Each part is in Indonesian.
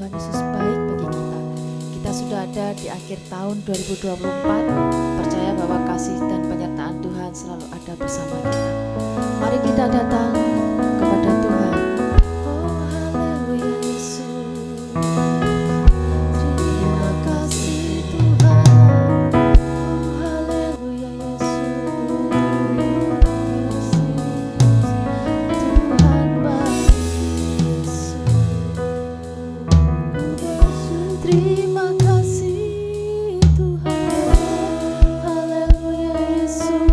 Tuhan Yesus baik bagi kita. Kita sudah ada di akhir tahun 2024, percaya bahwa kasih dan penyertaan Tuhan selalu ada bersama kita. Mari kita datang kepada Tuhan. Oh haleluya Yesus, terima kasih Tuhan. Oh haleluya Yesus, Tuhan baik Yesus. Terima kasih Tuhan, haleluya Yesus.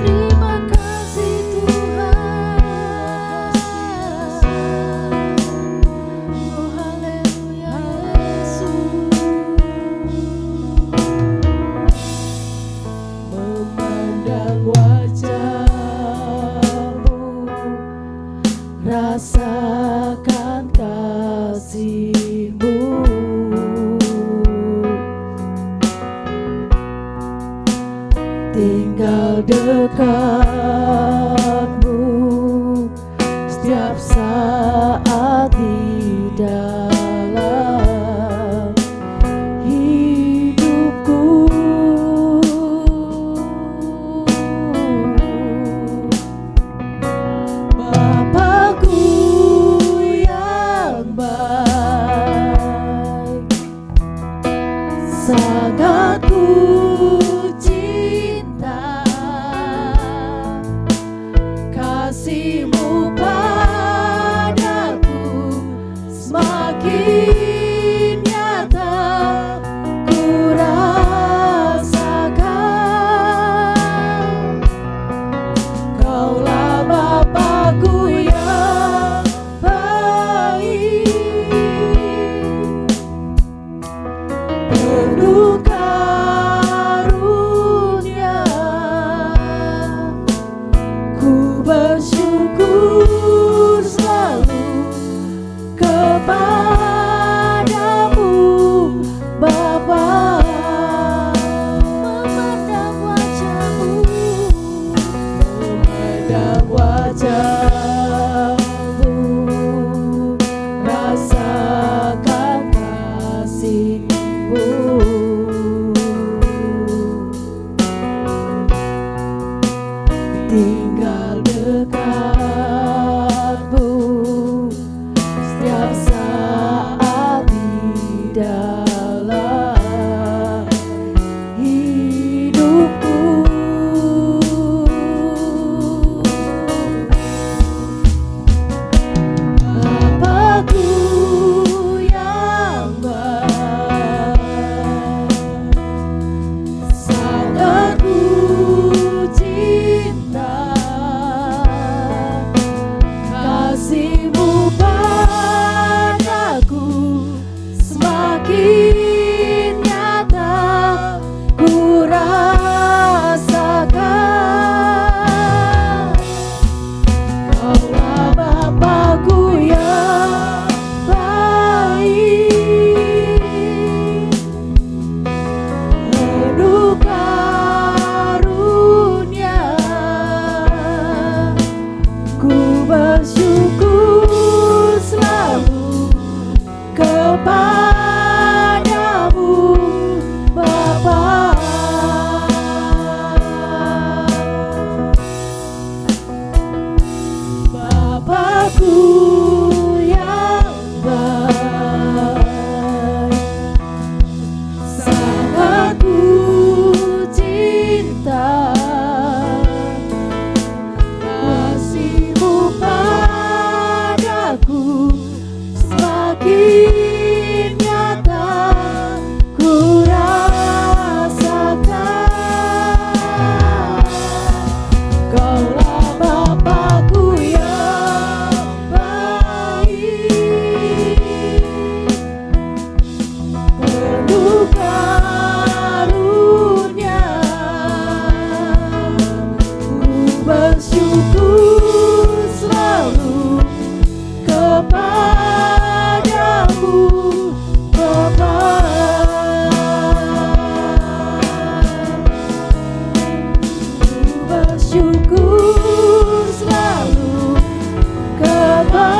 Terima kasih Tuhan, oh haleluya Yesus. Memandang wajah-Mu, rasakan kasih-Mu, tinggal dekat-Mu setiap saat di dalam hidupku. Bapakku yang baik, sangat ku cinta, kasih-Mu padaku semakin nyata ku rasakan. Kaulah Bapakku yang baik, penuh karunia. Ku bersyukur selalu kepadamu Bapa. Memandang wajah-Mu, memandang wajah-Mu, rasakan kasih-Mu, tinggal dekat-Mu setiap saat di dalam hidupku. Bapakku yang baik, sangat ku cinta, kasih-Mu padaku semakin nyata ku rasakan. Kaulah Bapakku yang baik, penuh karunia. Ku bersyukur selalu kepadamu Bapa. Bapakku yang baik, sangat ku cinta, kasih-Mu padaku semakin nyata ku rasakan. Kaulah Bapakku yang baik, penuh karunia. Ku bersyukur selalu kepadamu Bapa. Ku bersyukur selalu kepadamu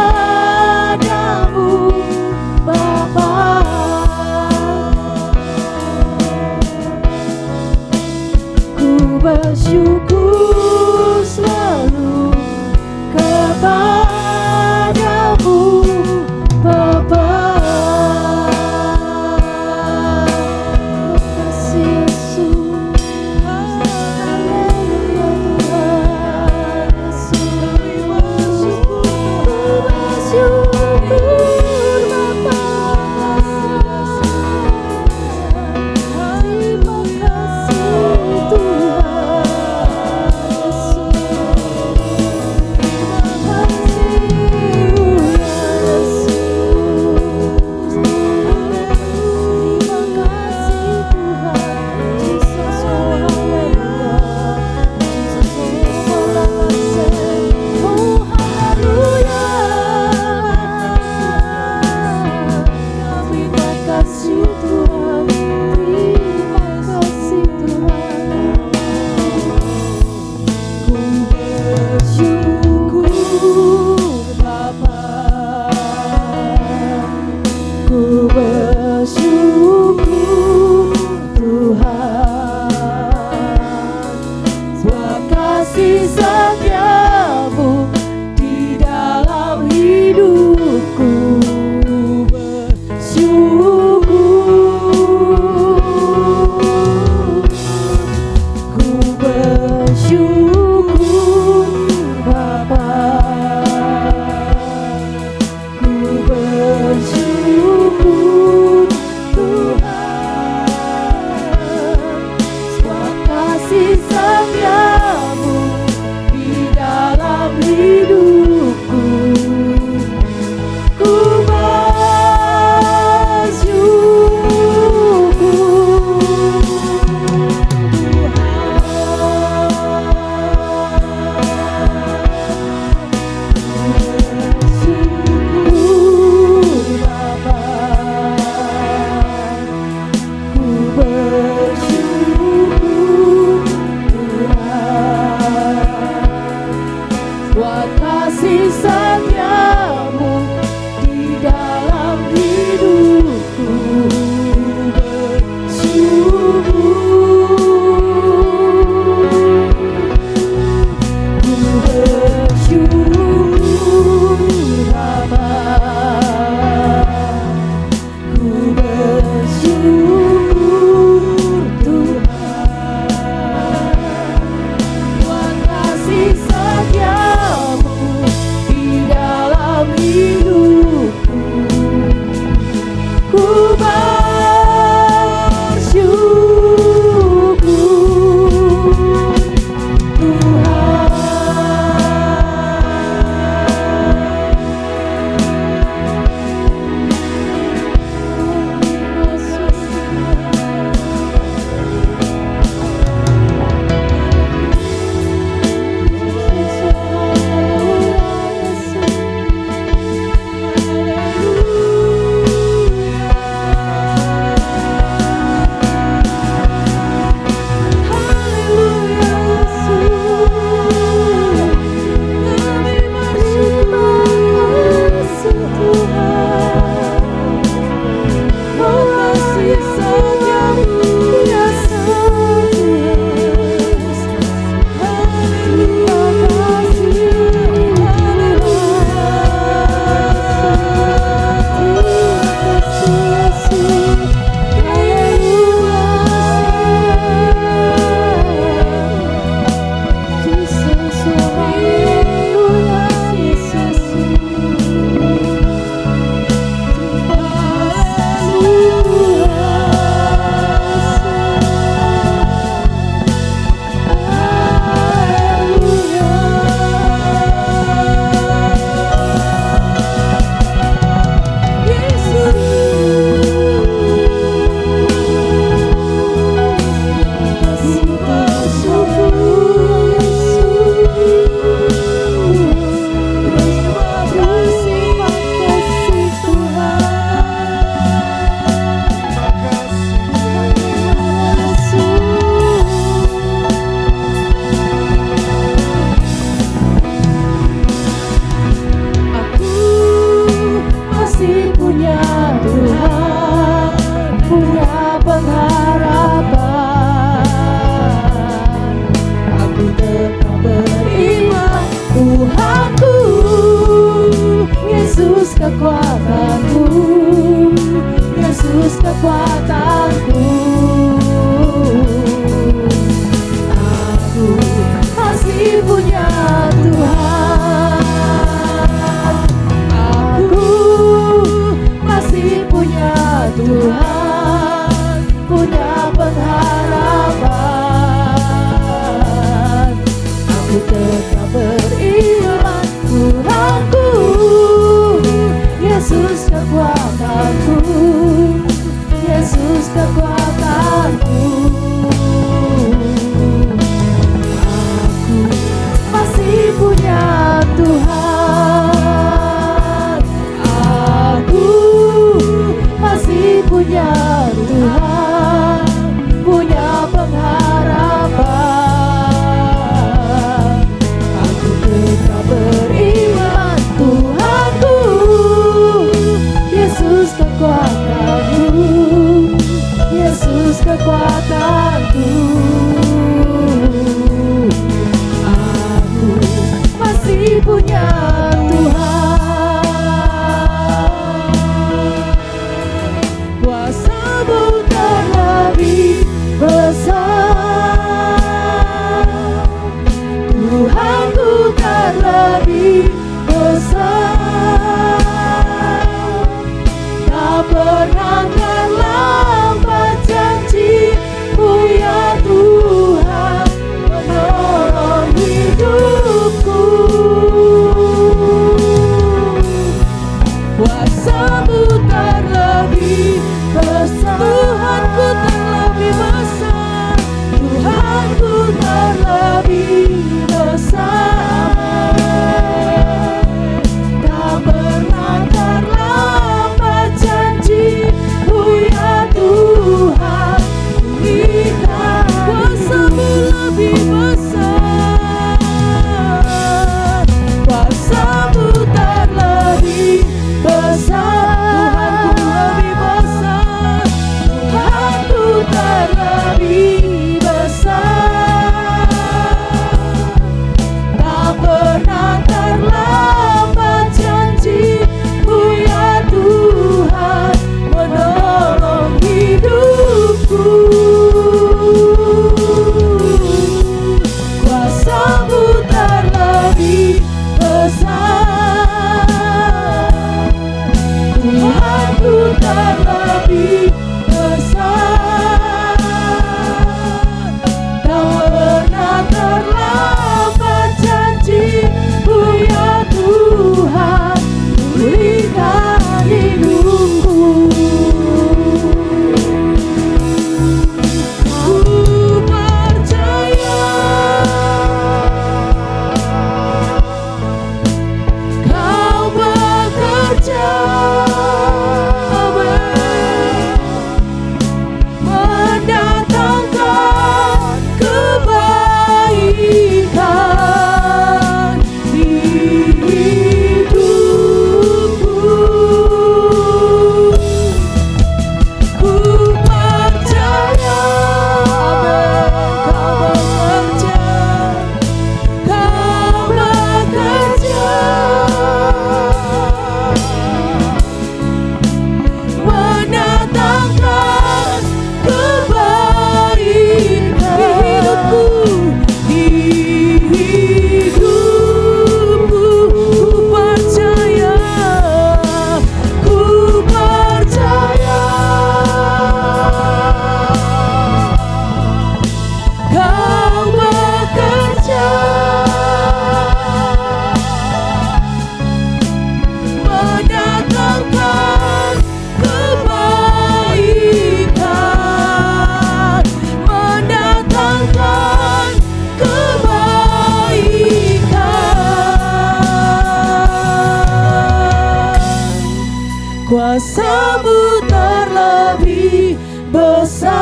kuasa-Mu terlebih besar.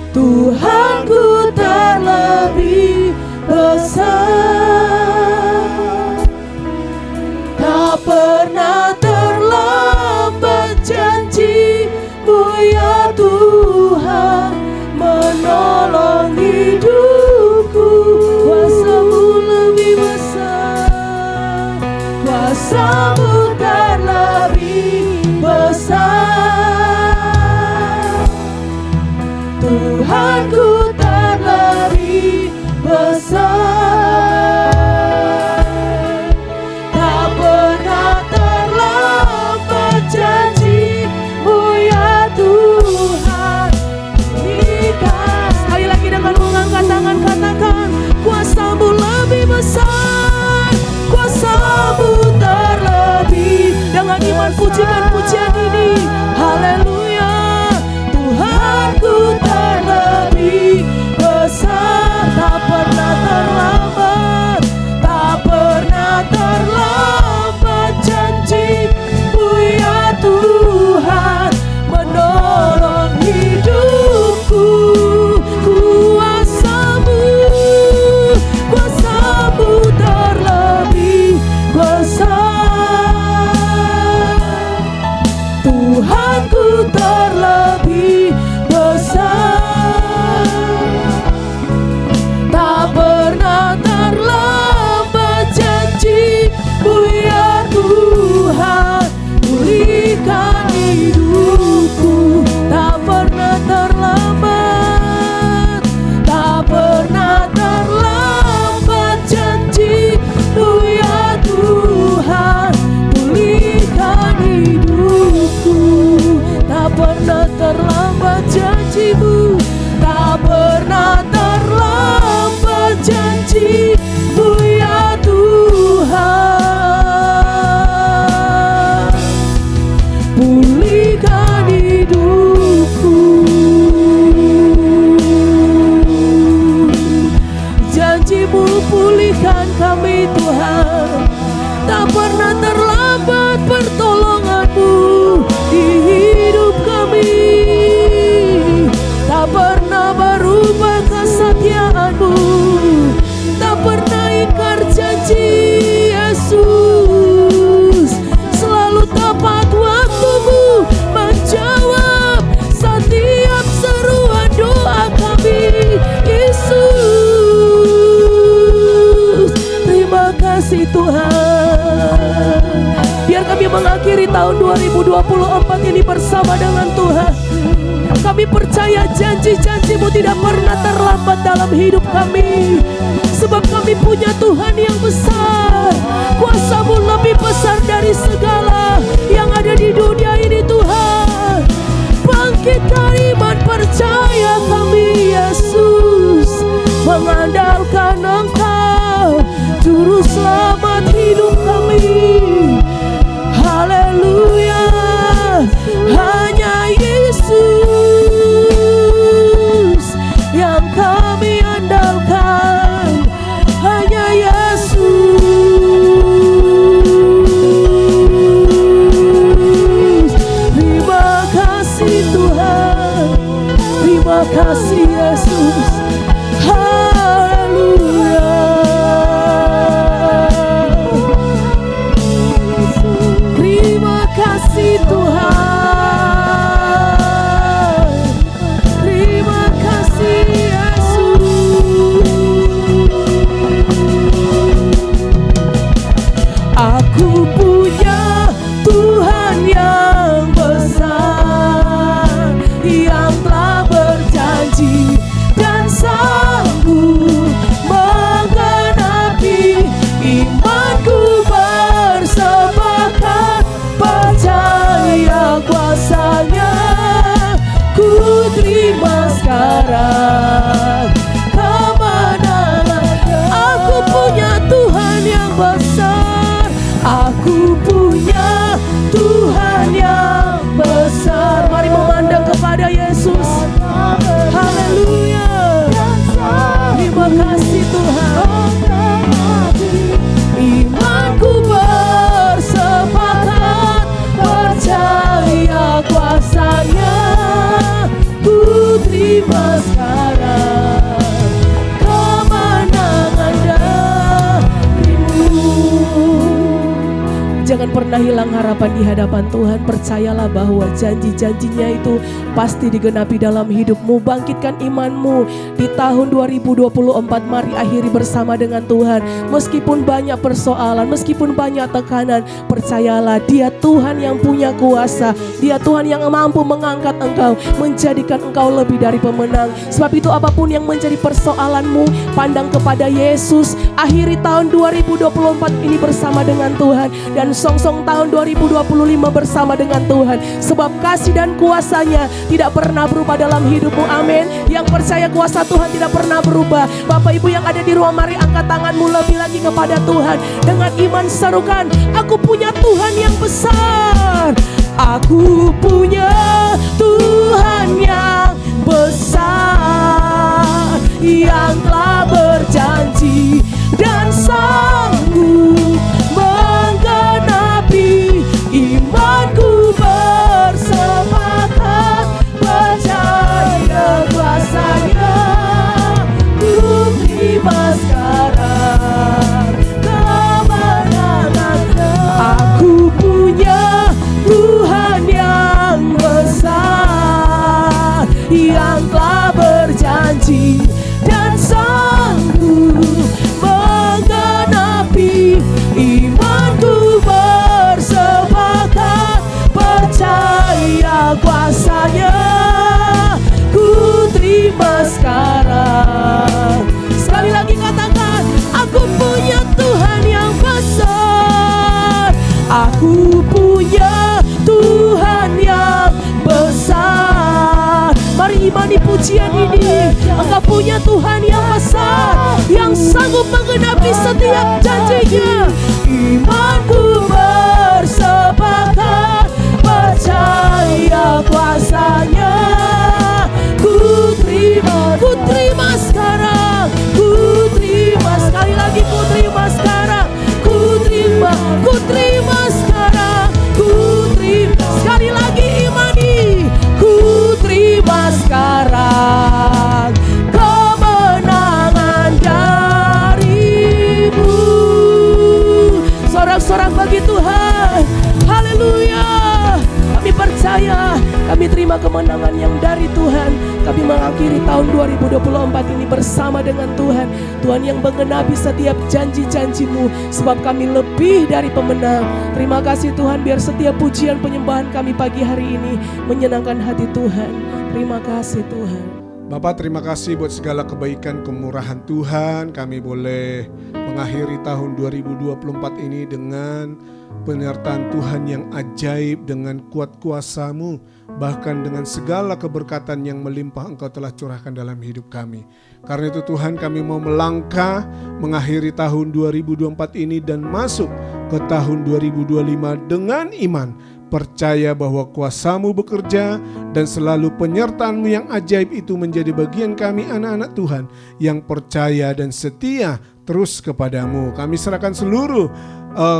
Tuhanku terlebih besar. Tak pernah terlambat janji-Mu ya Tuhan menolong hidupku. Kuasa-Mu lebih besar, kuasa-Mu terlebih besar. Tuhanku terlebih besar. Tak pernah terlambat janji-Mu ya Tuhan. Sekali lagi dengan mengangkat tangan katakan, kuasa-Mu lebih besar, kuasa-Mu terlebih. Dengan iman pujikan pujian ini, haleluya. Tuhanku terlebih besar. Tak pernah terlambat, tak pernah terlambat janji-Mu ya Tuhan menolong hidupku. Kuasa-Mu, kuasa-Mu terlebih besar. Tuhanku terlebih besar. Tak pernah terlambat janji-Mu ya Tuhan pulihkan hidupku. Tak pernah terlambat, tak pernah terlambat janji-Mu ya Tuhan pulihkan hidupku. Tak pernah terlambat janji-Mu, tak pernah terlambat janji-Mu ya Tuhan pulihkan hidupku. Janji-Mu pulihkan kami Tuhan. Tak pernah terlambat pertolongan-Mu di hidup kami. Tak pernah berubah kesetiaan-Mu, tak pernah ingkar janji Yesus. Selalu tepat waktu-Mu menjawab setiap seruan doa kami. Yesus, terima kasih Tuhan. Biar kami mengakhiri tahun 2024 ini bersama dengan Tuhan. Kami percaya janji-janji-Mu tidak pernah terlambat dalam hidup kami. Sebab kami punya Tuhan yang besar. Kuasa-Mu lebih besar dari segala yang ada di dunia ini Tuhan. Bangkitkan iman percaya kami Yesus. Mengandalkan Engkau Juru Selamat hidup kami. Haleluya. Hanya Yesus yang kami andalkan. Hanya Yesus. Terima kasih Tuhan. Terima kasih Yesus. Haleluya. Jangan pernah hilang harapan di hadapan Tuhan. Percayalah bahwa janji-janjinya itu pasti digenapi dalam hidupmu. Bangkitkan imanmu di tahun 2024. Mari akhiri bersama dengan Tuhan. Meskipun banyak persoalan, meskipun banyak tekanan, percayalah Dia Tuhan yang punya kuasa. Dia Tuhan yang mampu mengangkat engkau, menjadikan engkau lebih dari pemenang. Sebab itu apapun yang menjadi persoalanmu, pandang kepada Yesus. Akhiri tahun 2024 ini bersama dengan Tuhan, dan songsong tahun 2025 bersama dengan Tuhan. Sebab kasih dan kuasa-Nya tidak pernah berubah dalam hidupmu. Amin. Yang percaya kuasa Tuhan tidak pernah berubah. Bapak Ibu yang ada di rumah, mari angkat tanganmu lebih lagi kepada Tuhan. Dengan iman serukan, aku punya Tuhan yang besar. Aku punya Tuhan yang besar, yang telah berjanji dan sanggup menggenapi. Imanku bersepakat, percaya kuasa-Nya. Ku terima sekarang kemenangan-Nya. Aku punya Tuhan yang besar, yang telah berjanji dan sanggup menggenapi. Imanku bersepakat, percaya kuasa-Nya. Ku terima sekarang. Sekali lagi katakan, aku punya Tuhan yang besar. Aku punya Tuhan yang besar. Mari imani pujian ini. Engkau punya Tuhan yang besar, yang sanggup menggenapi setiap janji-Nya. Imanku bersepakat, percaya kuasa-Nya. Ku terima sekarang. Ku terima sekali lagi. Ku terima sekarang. Ku terima sekarang. Ku terima sekali lagi. Imani. Ku terima sekarang kemenangan dari-Mu. Sorak-sorak bagi Tuhan. Haleluya. Kami percaya, kami terima kemenangan yang dari Tuhan. Kami mengakhiri tahun 2024 ini bersama dengan Tuhan. Tuhan yang menggenapi setiap janji-janji-Mu, sebab kami lebih dari pemenang. Terima kasih Tuhan, biar setiap pujian penyembahan kami pagi hari ini menyenangkan hati Tuhan. Terima kasih Tuhan. Bapak, terima kasih buat segala kebaikan kemurahan Tuhan. Kami boleh mengakhiri tahun 2024 ini dengan penyertaan Tuhan yang ajaib, dengan kuat kuasa-Mu, bahkan dengan segala keberkatan yang melimpah Engkau telah curahkan dalam hidup kami. Karena itu Tuhan, kami mau melangkah mengakhiri tahun 2024 ini dan masuk ke tahun 2025 dengan iman, percaya bahwa kuasa-Mu bekerja dan selalu penyertaan-Mu yang ajaib itu menjadi bagian kami anak-anak Tuhan yang percaya dan setia terus kepadamu. Kami serahkan seluruh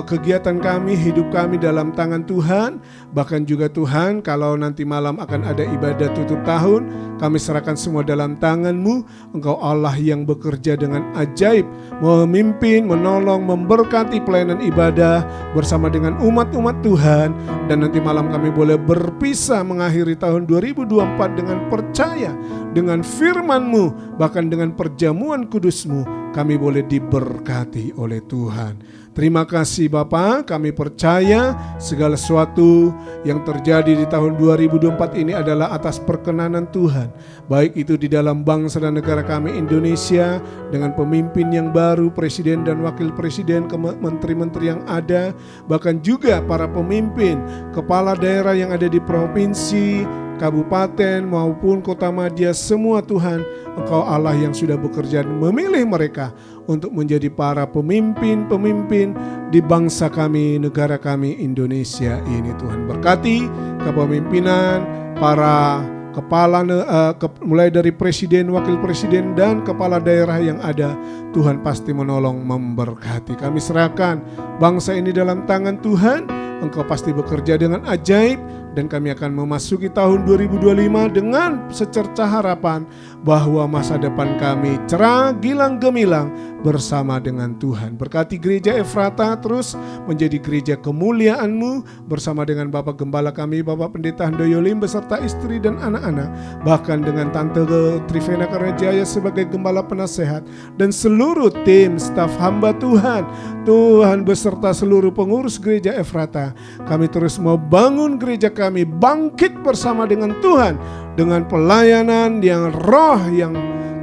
kegiatan kami, hidup kami dalam tangan Tuhan. Bahkan juga Tuhan, kalau nanti malam akan ada ibadah tutup tahun, kami serahkan semua dalam tangan-Mu. Engkau Allah yang bekerja dengan ajaib, memimpin, menolong, memberkati pelayanan ibadah bersama dengan umat-umat Tuhan. Dan nanti malam kami boleh berpisah mengakhiri tahun 2024 dengan percaya, dengan firman-Mu, bahkan dengan perjamuan kudus-Mu, kami boleh diberkati oleh Tuhan. Terima kasih Bapa, kami percaya segala sesuatu yang terjadi di tahun 2024 ini adalah atas perkenanan Tuhan. Baik itu di dalam bangsa dan negara kami Indonesia, dengan pemimpin yang baru, presiden dan wakil presiden, menteri-menteri yang ada, bahkan juga para pemimpin, kepala daerah yang ada di provinsi, kabupaten maupun kota madya, semua Tuhan, Engkau Allah yang sudah bekerja dan memilih mereka untuk menjadi para pemimpin-pemimpin di bangsa kami, negara kami Indonesia ini. Tuhan berkati kepemimpinan para kepala, mulai dari presiden, wakil presiden dan kepala daerah yang ada. Tuhan pasti menolong, memberkati. Kami serahkan bangsa ini dalam tangan Tuhan. Engkau pasti bekerja dengan ajaib, dan kami akan memasuki tahun 2025 dengan secerca harapan bahwa masa depan kami cerah, gilang gemilang, bersama dengan Tuhan. Berkati gereja Efrata terus menjadi gereja kemuliaan-Mu bersama dengan Bapak Gembala kami, Bapak Pendeta Handoyo Lim beserta istri dan anak-anak, bahkan dengan Tante Trivena Karnajaya sebagai Gembala Penasehat dan seluruh tim staf hamba Tuhan beserta seluruh pengurus gereja Efrata. Kami terus mau bangun gereja kami bangkit bersama dengan Tuhan, dengan pelayanan yang roh yang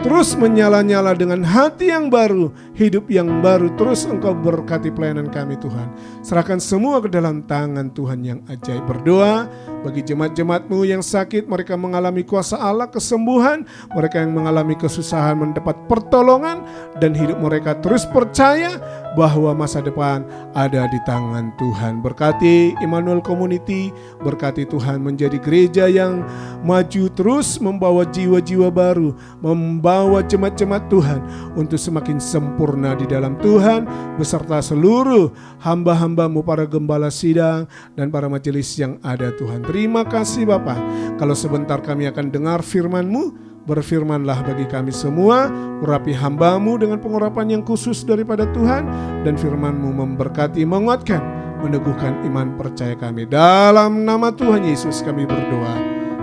terus menyala-nyala, dengan hati yang baru, hidup yang baru. Terus Engkau berkati pelayanan kami Tuhan. Serahkan semua ke dalam tangan Tuhan yang ajaib. Berdoa bagi jemaat-jemaat-Mu yang sakit, mereka mengalami kuasa Allah, kesembuhan. Mereka yang mengalami kesusahan mendapat pertolongan, dan hidup mereka terus percaya bahwa masa depan ada di tangan Tuhan. Berkati Immanuel Community, berkati Tuhan menjadi gereja yang maju terus, membawa jiwa-jiwa baru, membawa jemaat-jemaat Tuhan untuk semakin sempurna di dalam Tuhan, beserta seluruh hamba-hamba-Mu, para gembala sidang dan para majelis yang ada Tuhan. Terima kasih Bapa. Kalau sebentar kami akan dengar firman-Mu, berfirmanlah bagi kami semua, urapi hamba-Mu dengan pengurapan yang khusus daripada Tuhan, dan firman-Mu memberkati, menguatkan, meneguhkan iman percaya kami. Dalam nama Tuhan Yesus kami berdoa.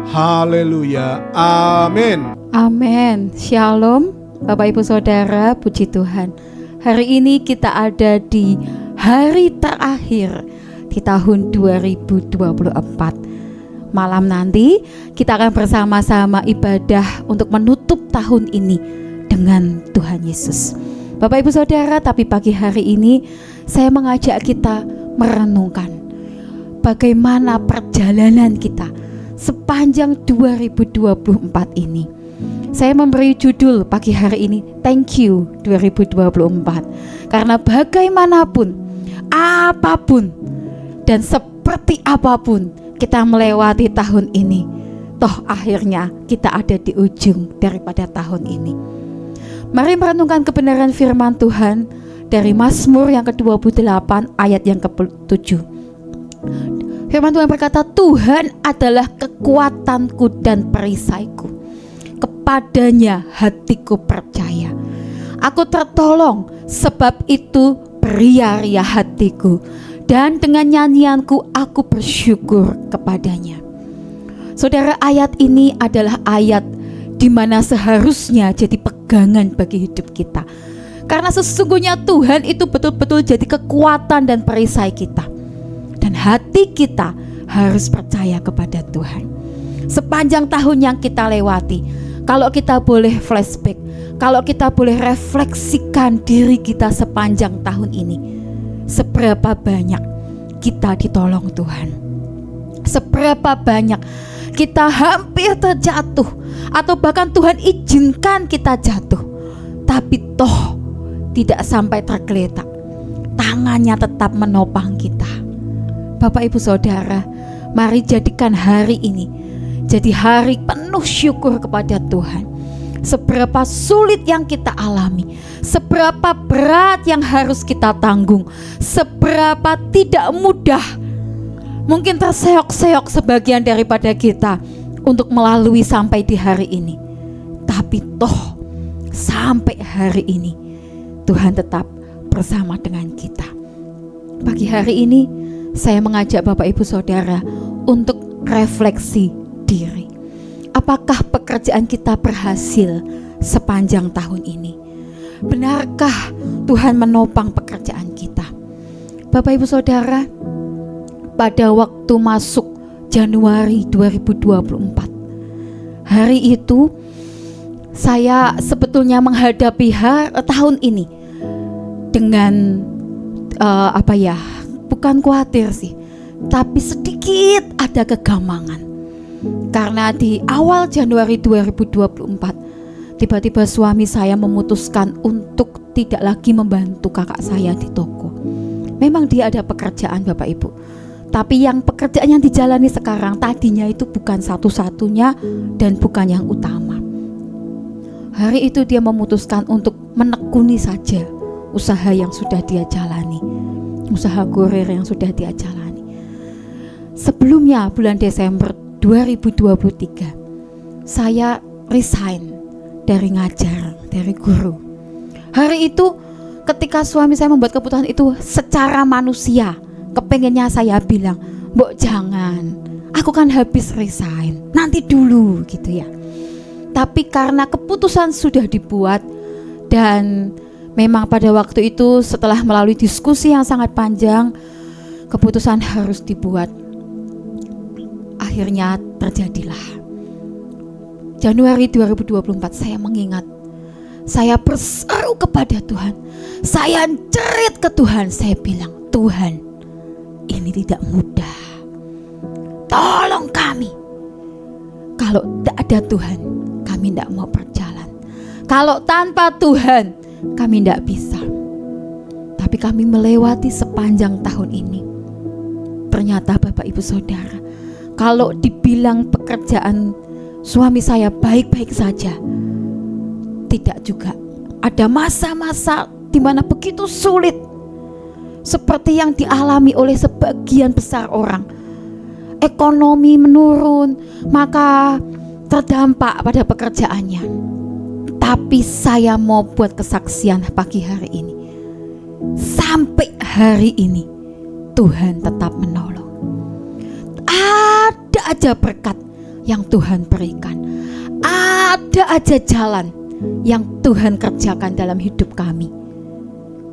Haleluya. Amin. Amin. Shalom Bapak Ibu Saudara, puji Tuhan. Hari ini kita ada di hari terakhir di tahun 2024. Malam nanti kita akan bersama-sama ibadah untuk menutup tahun ini dengan Tuhan Yesus. Bapak Ibu Saudara, tapi pagi hari ini saya mengajak kita merenungkan bagaimana perjalanan kita sepanjang 2024 ini. Saya memberi judul pagi hari ini, Thank You 2024. Karena bagaimanapun, apapun, dan seperti apapun kita melewati tahun ini, toh akhirnya kita ada di ujung daripada tahun ini. Mari merenungkan kebenaran firman Tuhan dari Mazmur yang ke-28 ayat yang ke-7. Firman Tuhan berkata, Tuhan adalah kekuatanku dan perisaiku, kepadanya hatiku percaya. Aku tertolong, sebab itu beria-ria hatiku, dan dengan nyanyianku aku bersyukur kepadanya. Saudara, ayat ini adalah ayat di mana seharusnya jadi pegangan bagi hidup kita. Karena sesungguhnya Tuhan itu betul-betul jadi kekuatan dan perisai kita. Dan hati kita harus percaya kepada Tuhan. Sepanjang tahun yang kita lewati, kalau kita boleh flashback, kalau kita boleh refleksikan diri kita sepanjang tahun ini, seberapa banyak kita ditolong Tuhan, seberapa banyak kita hampir terjatuh, atau bahkan Tuhan izinkan kita jatuh, tapi toh tidak sampai tergeletak, tangannya tetap menopang kita. Bapak Ibu Saudara, mari jadikan hari ini jadi hari penuh syukur kepada Tuhan. Seberapa sulit yang kita alami, seberapa berat yang harus kita tanggung, seberapa tidak mudah, mungkin terseok-seok sebagian daripada kita untuk melalui sampai di hari ini. Tapi toh sampai hari ini Tuhan tetap bersama dengan kita. Pagi hari ini saya mengajak Bapak Ibu Saudara untuk refleksi diri. Apakah pekerjaan kita berhasil sepanjang tahun ini? Benarkah Tuhan menopang pekerjaan kita? Bapak Ibu Saudara, pada waktu masuk Januari 2024, hari itu saya sebetulnya menghadapi tahun ini dengan bukan khawatir sih, tapi sedikit ada kegamangan. Karena di awal Januari 2024 tiba-tiba suami saya memutuskan untuk tidak lagi membantu kakak saya di toko. Memang dia ada pekerjaan Bapak Ibu, tapi yang pekerjaan yang dijalani sekarang tadinya itu bukan satu-satunya dan bukan yang utama. Hari itu dia memutuskan untuk menekuni saja usaha yang sudah dia jalani, usaha kurir yang sudah dia jalani. Sebelumnya bulan Desember 2023 saya resign dari ngajar, dari guru. Hari itu ketika suami saya membuat keputusan itu secara manusia, kepengennya saya bilang, "Mbok jangan, aku kan habis resign, nanti dulu," gitu ya. Tapi karena keputusan sudah dibuat, dan memang pada waktu itu setelah melalui diskusi yang sangat panjang, keputusan harus dibuat. Akhirnya terjadilah. Januari 2024 saya mengingat, saya berseru kepada Tuhan, saya jerit ke Tuhan, saya bilang, "Tuhan, ini tidak mudah, tolong kami. Kalau tidak ada Tuhan, kami tidak mau berjalan. Kalau tanpa Tuhan, kami tidak bisa." Tapi kami melewati sepanjang tahun ini. Ternyata Bapak Ibu Saudara, kalau dibilang pekerjaan suami saya baik-baik saja, tidak juga. Ada masa-masa di mana begitu sulit, seperti yang dialami oleh sebagian besar orang. Ekonomi menurun, maka terdampak pada pekerjaannya. Tapi saya mau buat kesaksian pagi hari ini. Sampai hari ini Tuhan tetap menolong. Ada aja berkat yang Tuhan berikan, ada aja jalan yang Tuhan kerjakan dalam hidup kami.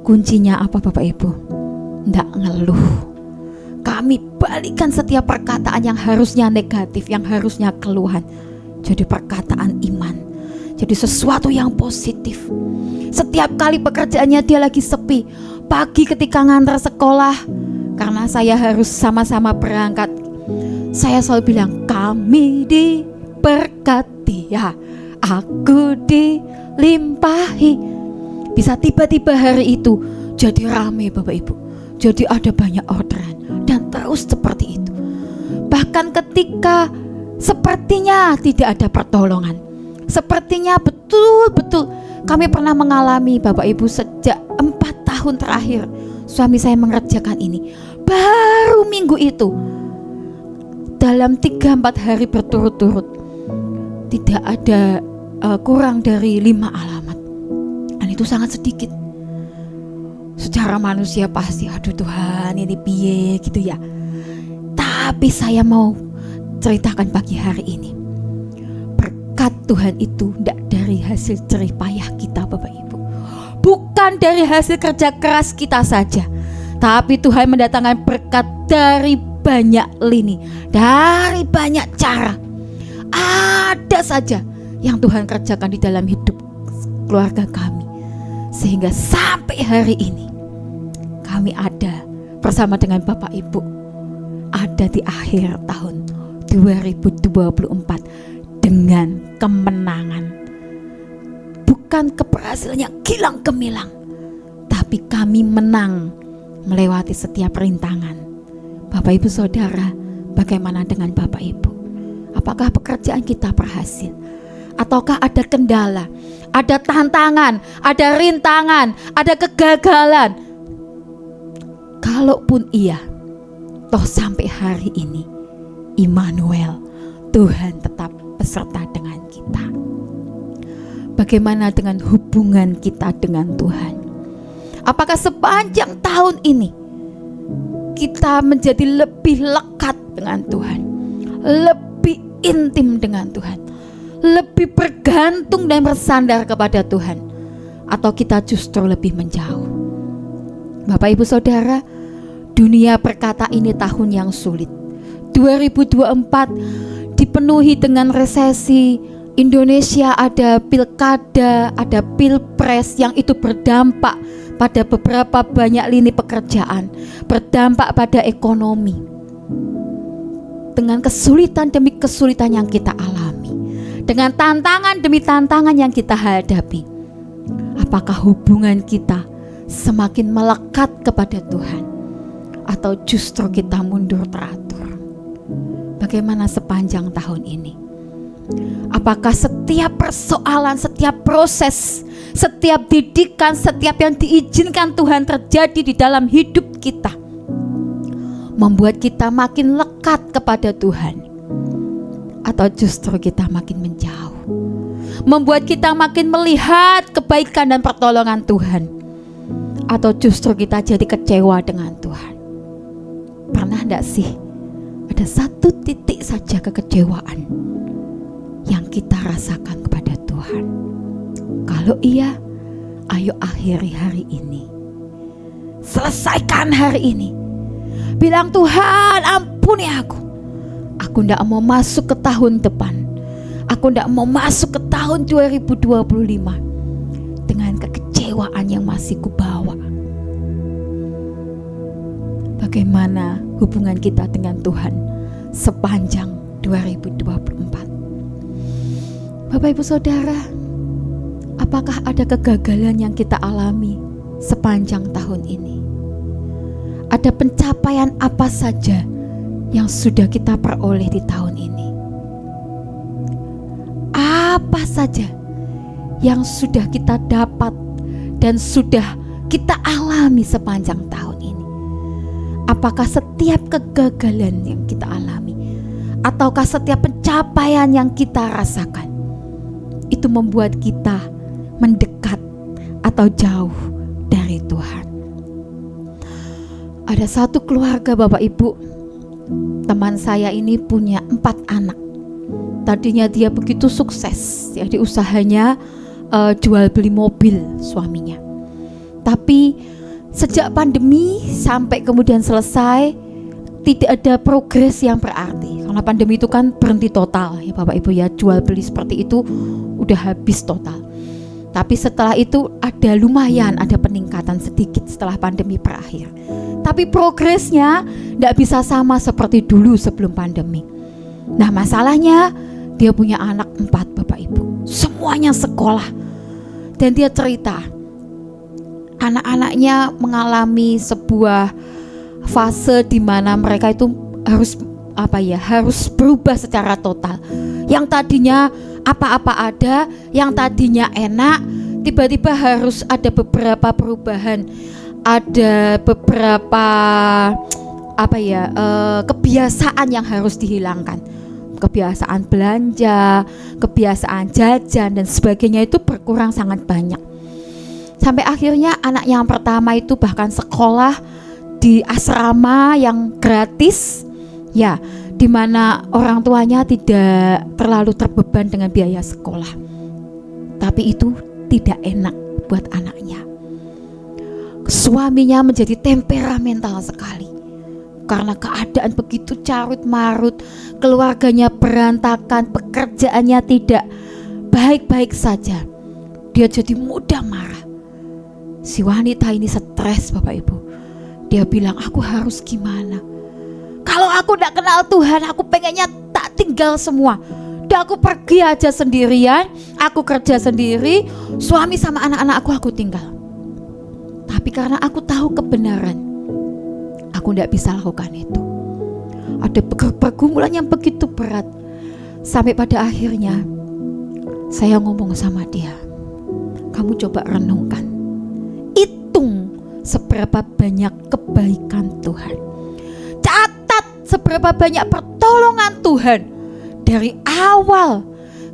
Kuncinya apa Bapak Ibu? Nggak ngeluh. Kami balikan setiap perkataan yang harusnya negatif, yang harusnya keluhan, jadi perkataan iman, jadi sesuatu yang positif. Setiap kali pekerjaannya dia lagi sepi, pagi ketika ngantar sekolah, karena saya harus sama-sama berangkat, saya selalu bilang, "Kami diberkati ya, aku dilimpahi." Bisa tiba-tiba hari itu jadi rame Bapak Ibu, jadi ada banyak orderan, dan terus seperti itu. Bahkan ketika sepertinya tidak ada pertolongan, sepertinya betul-betul kami pernah mengalami Bapak Ibu, sejak 4 tahun terakhir suami saya mengerjakan ini. Baru minggu itu, dalam 3-4 hari berturut-turut, tidak ada kurang dari 5 alamat. Dan itu sangat sedikit. Secara manusia pasti, aduh Tuhan ini piye gitu ya. Tapi saya mau ceritakan pagi hari ini, berkat Tuhan itu tidak dari hasil jerih payah kita Bapak Ibu, bukan dari hasil kerja keras kita saja, tapi Tuhan mendatangkan berkat dari banyak lini, dari banyak cara. Ada saja yang Tuhan kerjakan di dalam hidup keluarga kami, sehingga sampai hari ini kami ada bersama dengan Bapak Ibu, ada di akhir tahun 2024 dengan kemenangan. Bukan keberhasilan yang kilang gemilang, tapi kami menang melewati setiap rintangan. Bapak Ibu Saudara, bagaimana dengan Bapak Ibu? Apakah pekerjaan kita berhasil? Ataukah ada kendala, ada tantangan, ada rintangan, ada kegagalan? Kalaupun iya, toh sampai hari ini Immanuel, Tuhan tetap beserta dengan kita. Bagaimana dengan hubungan kita dengan Tuhan? Apakah sepanjang tahun ini kita menjadi lebih lekat dengan Tuhan, lebih intim dengan Tuhan, lebih bergantung dan bersandar kepada Tuhan, atau kita justru lebih menjauh? Bapak Ibu Saudara, dunia berkata ini tahun yang sulit. 2024 dipenuhi dengan resesi. Indonesia ada pilkada, ada pilpres yang itu berdampak pada beberapa banyak lini pekerjaan, berdampak pada ekonomi. Dengan kesulitan demi kesulitan yang kita alami, dengan tantangan demi tantangan yang kita hadapi, apakah hubungan kita semakin melekat kepada Tuhan, atau justru kita mundur teratur? Bagaimana sepanjang tahun ini? Apakah setiap persoalan, setiap proses, setiap didikan, setiap yang diizinkan Tuhan terjadi di dalam hidup kita membuat kita makin lekat kepada Tuhan, atau justru kita makin menjauh, membuat kita makin melihat kebaikan dan pertolongan Tuhan, Atau justru kita jadi kecewa dengan Tuhan? Pernah enggak sih ada satu titik saja kekecewaan yang kita rasakan kepada Tuhan? Kalau iya, ayo akhiri hari ini. Selesaikan hari ini. Bilang, Tuhan ampuni aku. Aku tidak mau masuk ke tahun depan. Aku tidak mau masuk ke tahun 2025 dengan kekecewaan yang masih kubawa. Bagaimana hubungan kita dengan Tuhan sepanjang 2024? Bapak Ibu Saudara, apakah ada kegagalan yang kita alami sepanjang tahun ini? Ada pencapaian apa saja yang sudah kita peroleh di tahun ini? Apa saja yang sudah kita dapat dan sudah kita alami sepanjang tahun ini? Apakah setiap kegagalan yang kita alami, ataukah setiap pencapaian yang kita rasakan, itu membuat kita mendekat atau jauh dari Tuhan? Ada satu keluarga Bapak Ibu, teman saya ini punya 4 anak. Tadinya dia begitu sukses, jadi usahanya jual beli mobil suaminya. Tapi sejak pandemi sampai kemudian selesai, tidak ada progres yang berarti. Karena pandemi itu kan berhenti total ya Bapak Ibu ya, jual beli seperti itu udah habis total. Tapi setelah itu ada lumayan, ada peningkatan sedikit setelah pandemi berakhir. Tapi progresnya tidak bisa sama seperti dulu sebelum pandemi. Nah masalahnya dia punya anak 4 Bapak Ibu, semuanya sekolah. Dan dia cerita, anak-anaknya mengalami sebuah fase di mana mereka itu harus berubah secara total. Yang tadinya apa-apa ada, yang tadinya enak, tiba-tiba harus ada beberapa perubahan, ada beberapa kebiasaan yang harus dihilangkan. Kebiasaan belanja, kebiasaan jajan dan sebagainya itu berkurang sangat banyak. Sampai akhirnya anak yang pertama itu bahkan sekolah di asrama yang gratis, ya, di mana orang tuanya tidak terlalu terbeban dengan biaya sekolah. Tapi itu tidak enak buat anaknya. Suaminya menjadi temperamental sekali karena keadaan begitu carut marut, keluarganya berantakan, pekerjaannya tidak baik-baik saja. Dia jadi mudah marah. Si wanita ini stres Bapak Ibu. Dia bilang, aku harus gimana? Kalau aku tidak kenal Tuhan, aku pengennya tak tinggal semua. Dan aku pergi aja sendirian, aku kerja sendiri, suami sama anak-anak aku tinggal. Tapi karena aku tahu kebenaran, aku tidak bisa lakukan itu. Ada pergumulan yang begitu berat. Sampai pada akhirnya saya ngomong sama dia, kamu coba renungkan, hitung seberapa banyak kebaikan Tuhan, catat seberapa banyak pertolongan Tuhan dari awal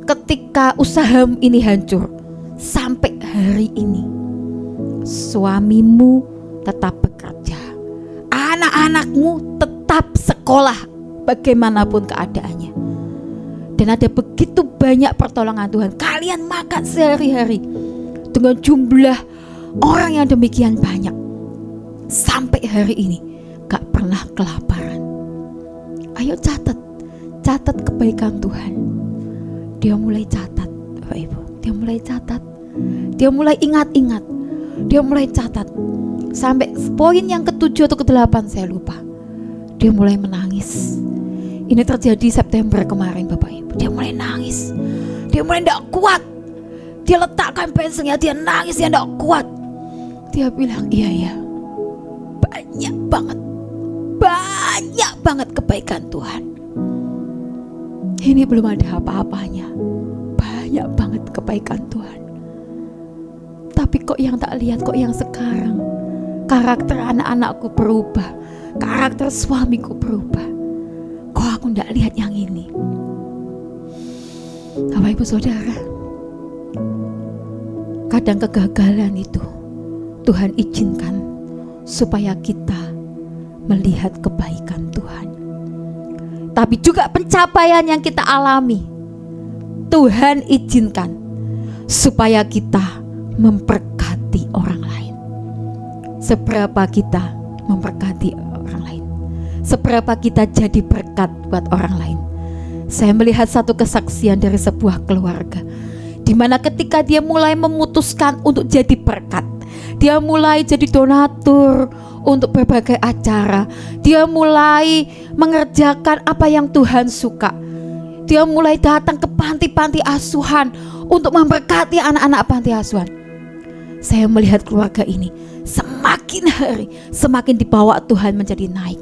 ketika usaha ini hancur sampai hari ini. Suamimu tetap bekerja, anak-anakmu tetap sekolah bagaimanapun keadaannya, dan ada begitu banyak pertolongan Tuhan. Kalian makan sehari-hari dengan jumlah orang yang demikian banyak, sampai hari ini gak pernah kelaparan. Ayo catat kebaikan Tuhan. Dia mulai catat Bapak Ibu, dia mulai catat, dia mulai ingat-ingat, dia mulai catat. Sampai poin yang ke-7 atau ke-8 saya lupa, dia mulai menangis. Ini terjadi September kemarin Bapak Ibu. Dia mulai nangis, dia mulai tidak kuat. Dia letakkan pensilnya, dia nangis, dia tidak kuat. Dia bilang, iya banyak banget kebaikan Tuhan. Ini belum ada apa-apanya, banyak banget kebaikan Tuhan. Tapi kok yang tak lihat, kok yang sekarang karakter anak-anakku berubah, karakter suamiku berubah, kok aku tidak lihat yang ini. Bapak Ibu Saudara, kadang kegagalan itu Tuhan izinkan supaya kita melihat kebaikan Tuhan. Tapi juga pencapaian yang kita alami, Tuhan izinkan supaya kita memberkati orang lain. Seberapa kita memberkati orang lain, seberapa kita jadi berkat buat orang lain. Saya melihat satu kesaksian dari sebuah keluarga, di mana ketika dia mulai memutuskan untuk jadi berkat, dia mulai jadi donatur untuk berbagai acara, dia mulai mengerjakan apa yang Tuhan suka. Dia mulai datang ke panti-panti asuhan untuk memberkati anak-anak panti asuhan. Saya melihat keluarga ini semakin hari semakin dibawa Tuhan menjadi naik.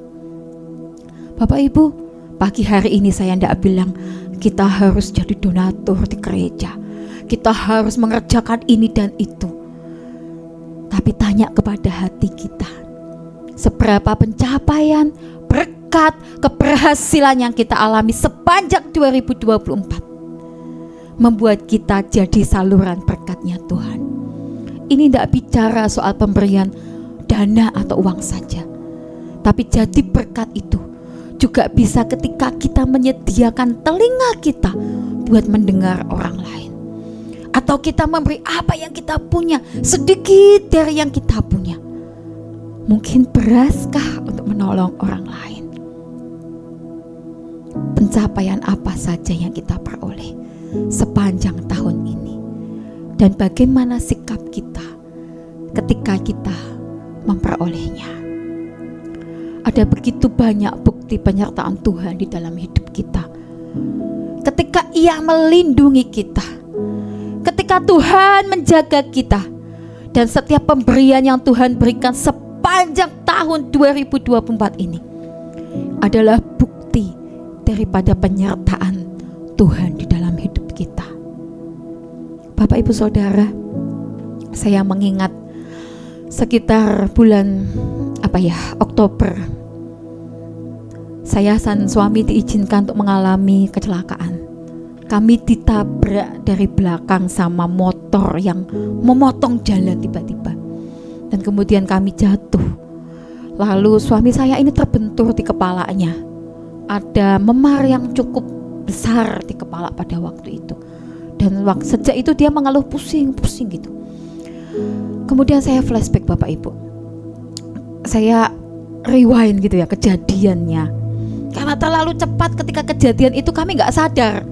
Bapak Ibu, pagi hari ini saya tidak bilang kita harus jadi donatur di gereja, kita harus mengerjakan ini dan itu. Tapi tanya kepada hati kita, seberapa pencapaian, berkat, keberhasilan yang kita alami sepanjang 2024 membuat kita jadi saluran berkatnya Tuhan. Ini tidak bicara soal pemberian dana atau uang saja, tapi jadi berkat itu juga bisa ketika kita menyediakan telinga kita buat mendengar orang lain, atau kita memberi apa yang kita punya, sedikit dari yang kita punya. Mungkin beraskah untuk menolong orang lain? Pencapaian apa saja yang kita peroleh sepanjang tahun ini, dan bagaimana sikap kita ketika kita memperolehnya? Ada begitu banyak bukti penyertaan Tuhan di dalam hidup kita. Ketika Ia melindungi kita, ketika Tuhan menjaga kita, dan setiap pemberian yang Tuhan berikan sepanjang tahun 2024 ini adalah bukti daripada penyertaan Tuhan di dalam hidup kita. Bapak Ibu Saudara, saya mengingat sekitar bulan Oktober, saya dan suami diizinkan untuk mengalami kecelakaan. Kami ditabrak dari belakang sama motor yang memotong jalan tiba-tiba, dan kemudian kami jatuh. Lalu suami saya ini terbentur di kepalanya, ada memar yang cukup besar di kepala pada waktu itu, dan sejak itu dia mengeluh pusing-pusing gitu. Kemudian saya flashback Bapak Ibu, saya rewind gitu ya kejadiannya, karena terlalu cepat. Ketika kejadian itu kami gak sadar.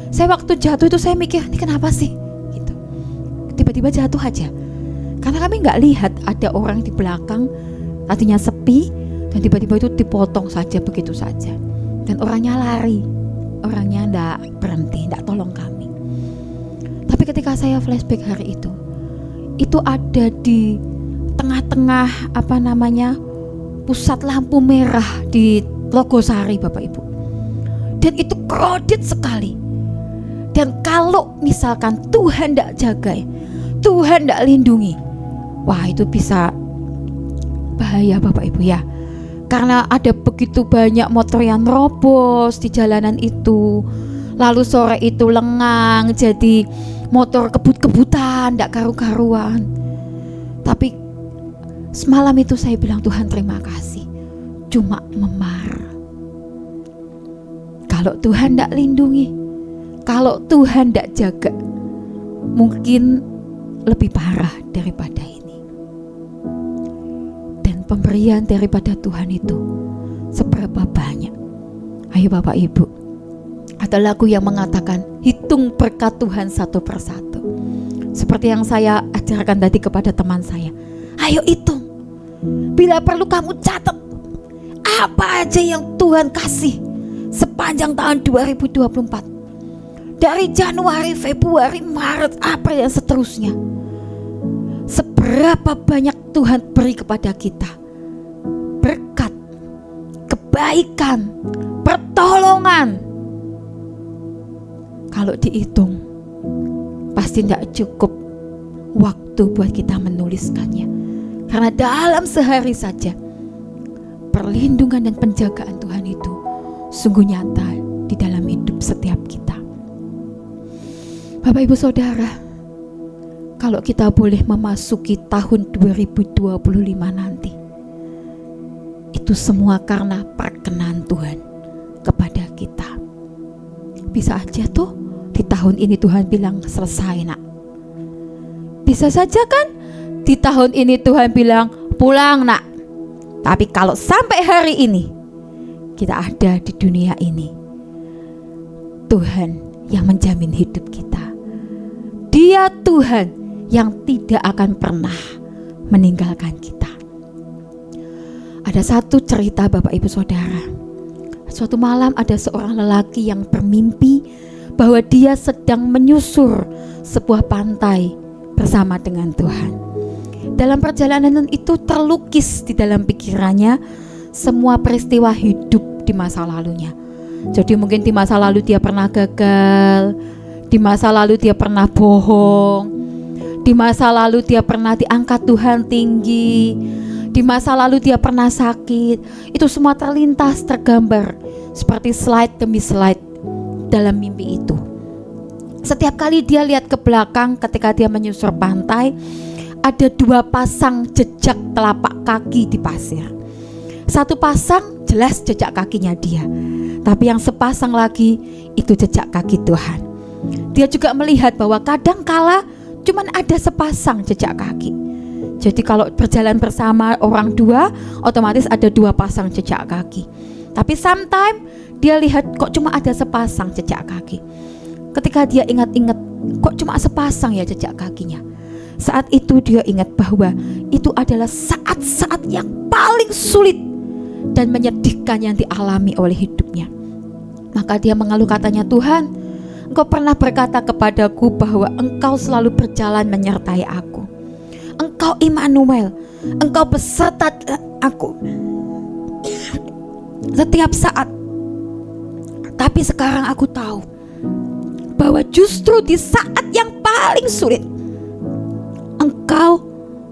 Saya waktu jatuh itu saya mikir, ini kenapa sih gitu. Tiba-tiba jatuh aja, karena kami gak lihat ada orang di belakang, tadinya sepi, dan tiba-tiba itu dipotong saja begitu saja. Dan orangnya lari, orangnya gak berhenti, gak tolong kami. Tapi ketika saya flashback hari itu ada di tengah-tengah pusat lampu merah di Logosari Bapak Ibu, dan itu crowded sekali. Dan kalau misalkan Tuhan tidak jaga, Tuhan tidak lindungi, wah itu bisa bahaya Bapak Ibu ya. Karena ada begitu banyak motor yang robos di jalanan itu. Lalu sore itu lengang, jadi motor kebut-kebutan, tidak karu-karuan. Tapi semalam itu saya bilang, Tuhan terima kasih, cuma memar. Kalau Tuhan tidak lindungi, kalau Tuhan tidak jaga, mungkin lebih parah daripada ini. Dan pemberian daripada Tuhan itu seberapa banyak? Ayo Bapak Ibu, ada lagu yang mengatakan, hitung berkat Tuhan satu persatu. Seperti yang saya ajarkan tadi kepada teman saya, ayo hitung. Bila perlu kamu catat apa aja yang Tuhan kasih sepanjang tahun 2024. Dari Januari, Februari, Maret, April dan seterusnya. Seberapa banyak Tuhan beri kepada kita berkat, kebaikan, pertolongan. Kalau dihitung pasti tidak cukup waktu buat kita menuliskannya. Karena dalam sehari saja perlindungan dan penjagaan Tuhan itu sungguh nyata di dalam hidup setiap kita. Bapak Ibu Saudara, kalau kita boleh memasuki tahun 2025 nanti. Itu semua karena perkenan Tuhan kepada kita. Bisa aja tuh di tahun ini Tuhan bilang selesai nak. Bisa saja kan di tahun ini Tuhan bilang pulang nak. Tapi kalau sampai hari ini kita ada di dunia ini, Tuhan yang menjamin hidup kita. Dia Tuhan yang tidak akan pernah meninggalkan kita. Ada satu cerita Bapak Ibu Saudara. Suatu malam ada seorang lelaki yang bermimpi bahwa dia sedang menyusur sebuah pantai bersama dengan Tuhan. Dalam perjalanan itu terlukis di dalam pikirannya semua peristiwa hidup di masa lalunya. Jadi mungkin di masa lalu dia pernah gagal, di masa lalu dia pernah bohong, di masa lalu dia pernah diangkat Tuhan tinggi, di masa lalu dia pernah sakit. Itu semua terlintas, tergambar seperti slide demi slide dalam mimpi itu. Setiap kali dia lihat ke belakang ketika dia menyusur pantai, ada 2 pasang jejak telapak kaki di pasir. Satu pasang jelas jejak kakinya dia, tapi yang sepasang lagi itu jejak kaki Tuhan. Dia juga melihat bahwa kadang kala cuman ada sepasang jejak kaki. Jadi kalau berjalan bersama orang 2, otomatis ada 2 pasang jejak kaki. Tapi sometimes dia lihat kok cuma ada sepasang jejak kaki. Ketika dia ingat-ingat, kok cuma sepasang ya jejak kakinya. Saat itu dia ingat bahwa itu adalah saat-saat yang paling sulit dan menyedihkan yang dialami oleh hidupnya. Maka dia mengeluh, katanya, Tuhan, Engkau pernah berkata kepadaku bahwa Engkau selalu berjalan menyertai aku. Engkau Immanuel, Engkau beserta aku setiap saat. Tapi sekarang aku tahu bahwa justru di saat yang paling sulit, Engkau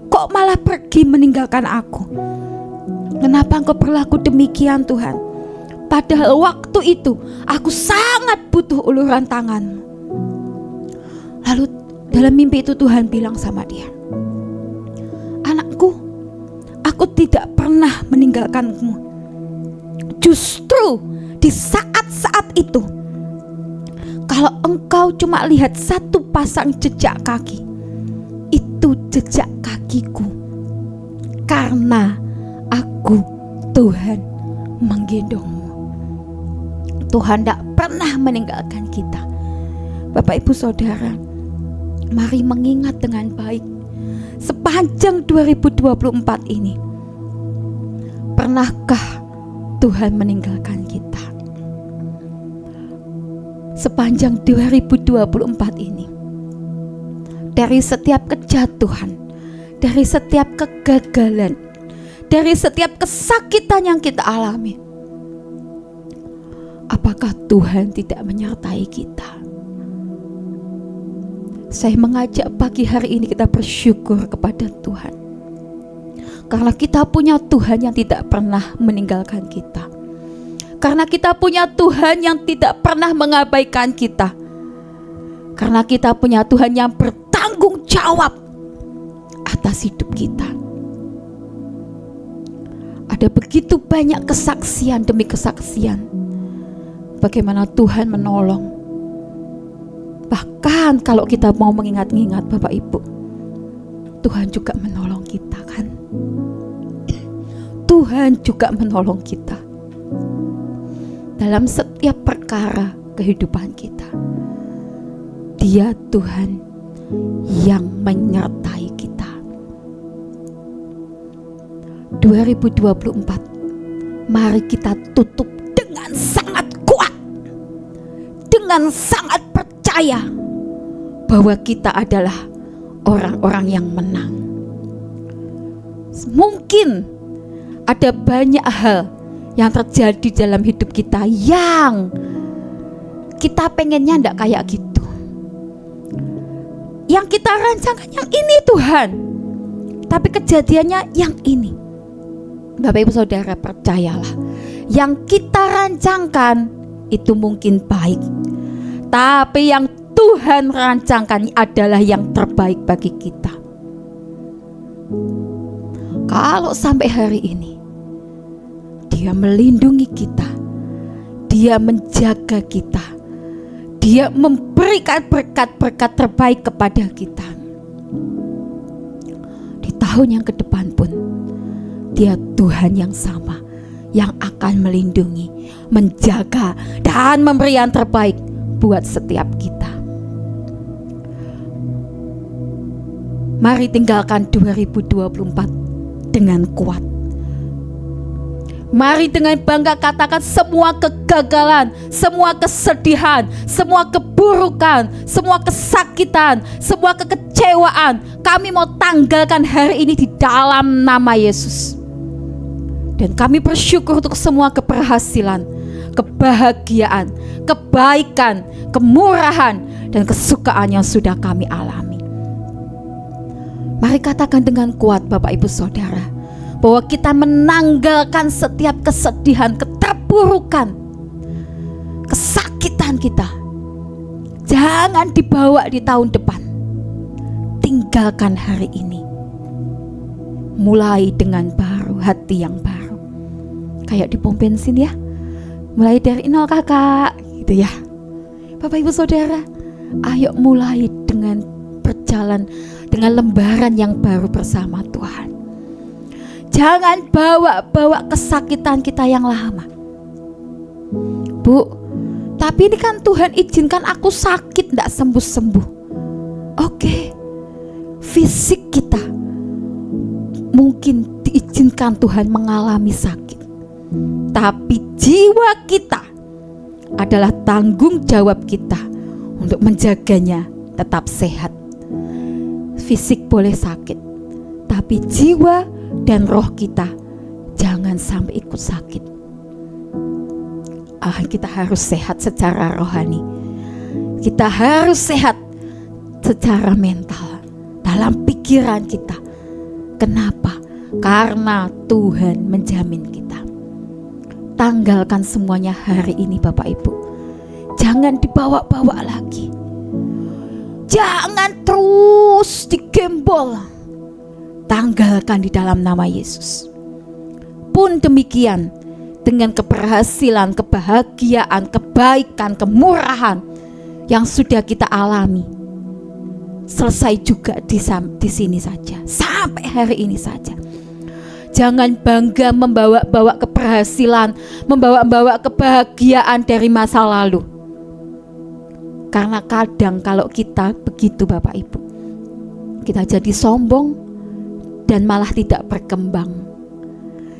kok malah pergi meninggalkan aku. Kenapa Engkau berlaku demikian Tuhan? Padahal waktu itu aku sangat butuh uluran tangan-Mu. Lalu dalam mimpi itu Tuhan bilang sama dia, anakku, aku tidak pernah meninggalkan-Mu. Justru di saat-saat itu, kalau engkau cuma lihat satu pasang jejak kaki, itu jejak kakiku. Karena aku, Tuhan, menggendongmu. Tuhan tidak pernah meninggalkan kita. Bapak Ibu Saudara, mari mengingat dengan baik sepanjang 2024 ini, pernahkah Tuhan meninggalkan kita? Sepanjang 2024 ini, dari setiap kejatuhan, dari setiap kegagalan, dari setiap kesakitan yang kita alami, apakah Tuhan tidak menyertai kita? Saya mengajak pagi hari ini kita bersyukur kepada Tuhan, karena kita punya Tuhan yang tidak pernah meninggalkan kita, karena kita punya Tuhan yang tidak pernah mengabaikan kita, karena kita punya Tuhan yang bertanggung jawab atas hidup kita. Ada begitu banyak kesaksian demi kesaksian bagaimana Tuhan menolong. Bahkan kalau kita mau mengingat-ingat Bapak Ibu, Tuhan juga menolong kita kan. Tuhan juga menolong kita dalam setiap perkara kehidupan kita. Dia Tuhan yang menyertai kita. 2024, mari kita tutup dengan sangat kuat, dengan sangat percaya bahwa kita adalah orang-orang yang menang. Mungkin ada banyak hal yang terjadi dalam hidup kita yang kita pengennya enggak kayak gitu. Yang kita rancangkan yang ini Tuhan, tapi kejadiannya yang ini. Bapak Ibu Saudara, percayalah, yang kita rancangkan itu mungkin baik, tapi yang Tuhan rancangkan adalah yang terbaik bagi kita. Kalau sampai hari ini Dia melindungi kita, Dia menjaga kita, Dia memberikan berkat-berkat terbaik kepada kita, di tahun yang ke depan pun Dia Tuhan yang sama, yang akan melindungi, menjaga, dan memberi yang terbaik buat setiap kita. Mari tinggalkan 2024 dengan kuat. Mari dengan bangga katakan semua kegagalan, semua kesedihan, semua keburukan, semua kesakitan, semua kekecewaan, kami mau tanggalkan hari ini di dalam nama Yesus. Dan kami bersyukur untuk semua keberhasilan, kebahagiaan, kebaikan, kemurahan, dan kesukaan yang sudah kami alami. Mari katakan dengan kuat Bapak Ibu Saudara, bahwa kita menanggalkan setiap kesedihan, keterpurukan, kesakitan kita. Jangan dibawa di tahun depan. Tinggalkan hari ini. Mulai dengan baru, hati yang baru. Kayak di pom bensin ya. Mulai dari nol kakak, gitu ya. Bapak Ibu Saudara, ayo mulai dengan berjalan dengan lembaran yang baru bersama Tuhan. Jangan bawa kesakitan kita yang lama. Bu, tapi ini kan Tuhan izinkan aku sakit, tidak sembuh-sembuh. Oke, fisik kita mungkin diizinkan Tuhan mengalami sakit, tapi jiwa kita adalah tanggung jawab kita untuk menjaganya tetap sehat. Fisik boleh sakit, tapi jiwa dan roh kita jangan sampai ikut sakit. Kita harus sehat secara rohani. Kita harus sehat secara mental, dalam pikiran kita. Kenapa? Karena Tuhan menjamin kita. Tanggalkan semuanya hari ini Bapak Ibu. Jangan dibawa-bawa lagi. Jangan terus digembol. Tanggalkan di dalam nama Yesus. Pun demikian dengan keberhasilan, kebahagiaan, kebaikan, kemurahan yang sudah kita alami. Selesai juga di sini saja. Sampai hari ini saja. Jangan bangga membawa-bawa keberhasilan, membawa-bawa kebahagiaan dari masa lalu. Karena kadang kalau kita begitu Bapak Ibu, kita jadi sombong dan malah tidak berkembang.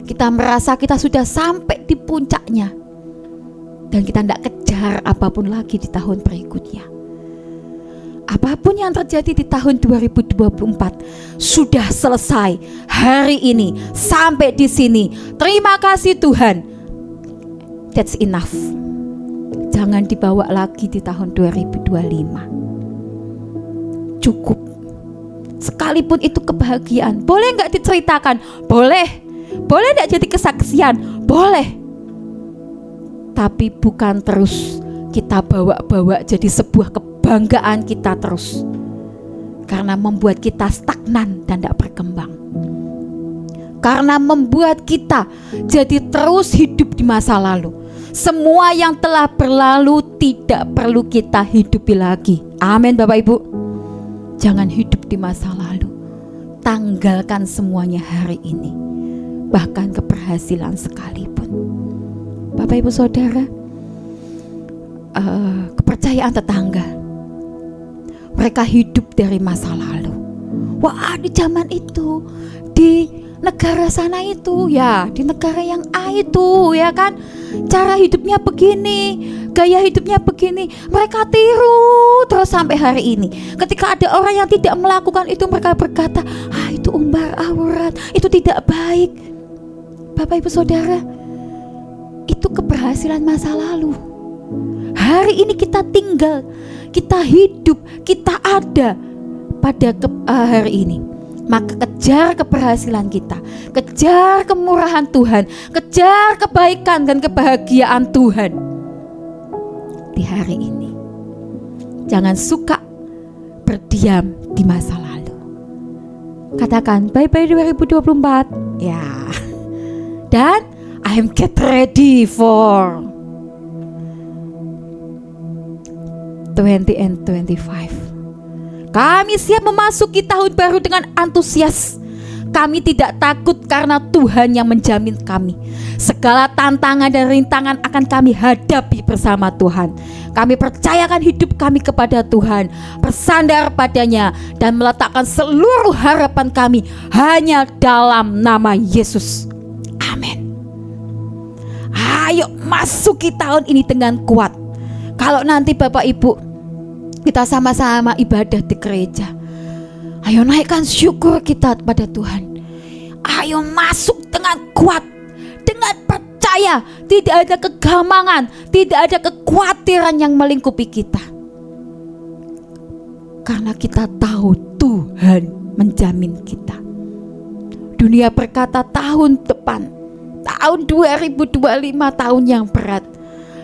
Kita merasa kita sudah sampai di puncaknya dan kita tidak kejar apapun lagi di tahun berikutnya. Apapun yang terjadi di tahun 2024 sudah selesai hari ini sampai di sini. Terima kasih Tuhan. That's enough. Jangan dibawa lagi di tahun 2025. Cukup. Sekalipun itu kebahagiaan, boleh nggak diceritakan? Boleh. Boleh nggak jadi kesaksian? Boleh. Tapi bukan terus kita bawa-bawa jadi sebuah kebanggaan kita terus. Karena membuat kita stagnan dan tidak berkembang. Karena membuat kita jadi terus hidup di masa lalu. Semua yang telah berlalu tidak perlu kita hidupi lagi. Amin Bapak Ibu. Jangan hidup di masa lalu. Tanggalkan semuanya hari ini. Bahkan keberhasilan sekalipun. Bapak Ibu Saudara, kepercayaan tetangga. Mereka hidup dari masa lalu. Wah, di zaman itu, di negara sana itu, ya di negara yang A itu, ya kan, cara hidupnya begini, gaya hidupnya begini. Mereka tiru terus sampai hari ini. Ketika ada orang yang tidak melakukan itu, mereka berkata, itu umbar aurat, itu tidak baik. Bapak Ibu Saudara, itu keberhasilan masa lalu. Hari ini kita tinggal, kita hidup, kita ada pada hari ini. Maka kejar keberhasilan kita, kejar kemurahan Tuhan, kejar kebaikan dan kebahagiaan Tuhan di hari ini. Jangan suka berdiam di masa lalu. Katakan bye-bye 2024. Ya. Dan I'm get ready for 20 and 25. Kami siap memasuki tahun baru dengan antusias. Kami tidak takut karena Tuhan yang menjamin kami. Segala tantangan dan rintangan akan kami hadapi bersama Tuhan. Kami percayakan hidup kami kepada Tuhan, bersandar padanya, dan meletakkan seluruh harapan kami hanya dalam nama Yesus. Amin. Ayo masuki tahun ini dengan kuat. Kalau nanti Bapak Ibu kita sama-sama ibadah di gereja, ayo naikkan syukur kita kepada Tuhan. Ayo masuk dengan kuat, dengan percaya. Tidak ada kegamangan, tidak ada kekhawatiran yang melingkupi kita. Karena kita tahu Tuhan menjamin kita. Dunia berkata tahun depan, tahun 2025 tahun yang berat.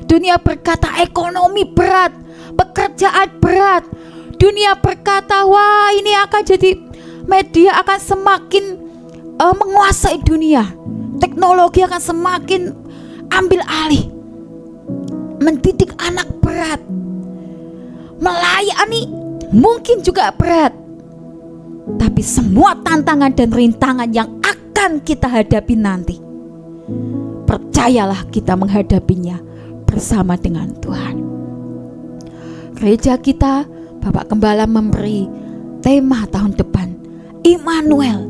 Dunia berkata ekonomi berat, pekerjaan berat. Dunia berkata wah ini akan jadi, media akan semakin menguasai dunia. Teknologi akan semakin ambil alih. Mendidik anak berat, melayani mungkin juga berat. Tapi semua tantangan dan rintangan yang akan kita hadapi nanti, percayalah kita menghadapinya bersama dengan Tuhan. Gereja kita, Bapak Gembala memberi tema tahun depan, Immanuel,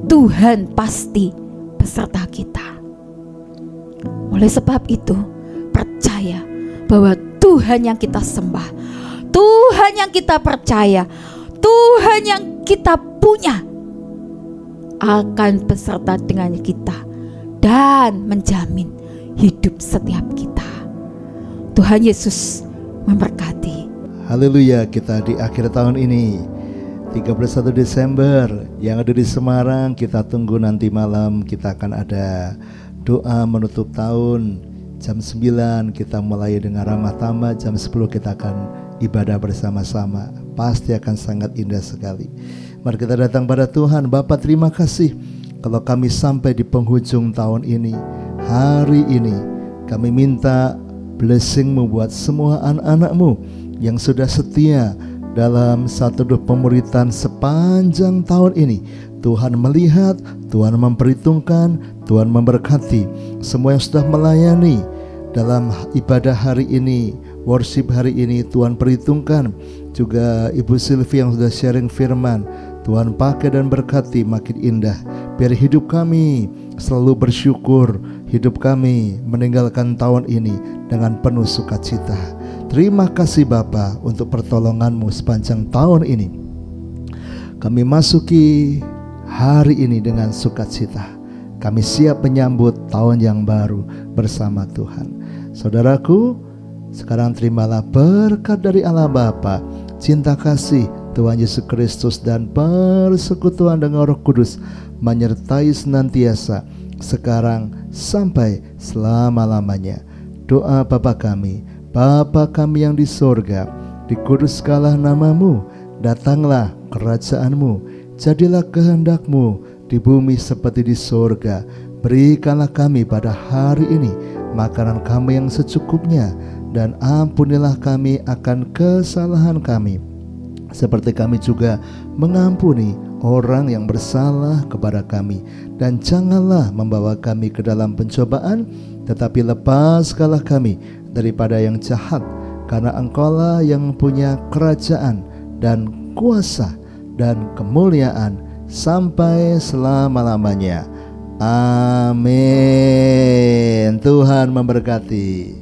Tuhan pasti beserta kita. Oleh sebab itu, percaya bahwa Tuhan yang kita sembah, Tuhan yang kita percaya, Tuhan yang kita punya akan beserta dengan kita dan menjamin hidup setiap kita. Tuhan Yesus memberkati. Haleluya, kita di akhir tahun ini 31 Desember yang ada di Semarang, kita tunggu nanti malam kita akan ada doa menutup tahun. Jam 9 kita mulai dengan ramah tamah, jam 10 kita akan ibadah bersama-sama. Pasti akan sangat indah sekali. Mari kita datang pada Tuhan. Bapa, terima kasih kalau kami sampai di penghujung tahun ini. Hari ini kami minta blessing-Mu buat semua anak-anak-Mu yang sudah setia dalam satu pemuritan sepanjang tahun ini. Tuhan melihat, Tuhan memperhitungkan, Tuhan memberkati semua yang sudah melayani dalam ibadah hari ini, worship hari ini. Tuhan perhitungkan juga Ibu Sylvie yang sudah sharing firman. Tuhan pakai dan berkati makin indah. Biar hidup kami selalu bersyukur, hidup kami meninggalkan tahun ini dengan penuh sukacita. Terima kasih Bapa untuk pertolongan-Mu sepanjang tahun ini. Kami masuki hari ini dengan sukacita. Kami siap menyambut tahun yang baru bersama Tuhan. Saudaraku, sekarang terimalah berkat dari Allah Bapa, cinta kasih Tuhan Yesus Kristus dan persekutuan dengan Roh Kudus menyertai senantiasa sekarang sampai selama-lamanya. Doa Bapa kami, Bapa kami yang di sorga, dikuduskanlah nama-Mu, datanglah kerajaan-Mu, jadilah kehendak-Mu di bumi seperti di sorga. Berikanlah kami pada hari ini makanan kami yang secukupnya, dan ampunilah kami akan kesalahan kami, seperti kami juga mengampuni orang yang bersalah kepada kami. Dan janganlah membawa kami ke dalam pencobaan, tetapi lepaskanlah kami daripada yang jahat, karena Engkaulah yang punya kerajaan dan kuasa dan kemuliaan sampai selama-lamanya. Amin. Tuhan memberkati.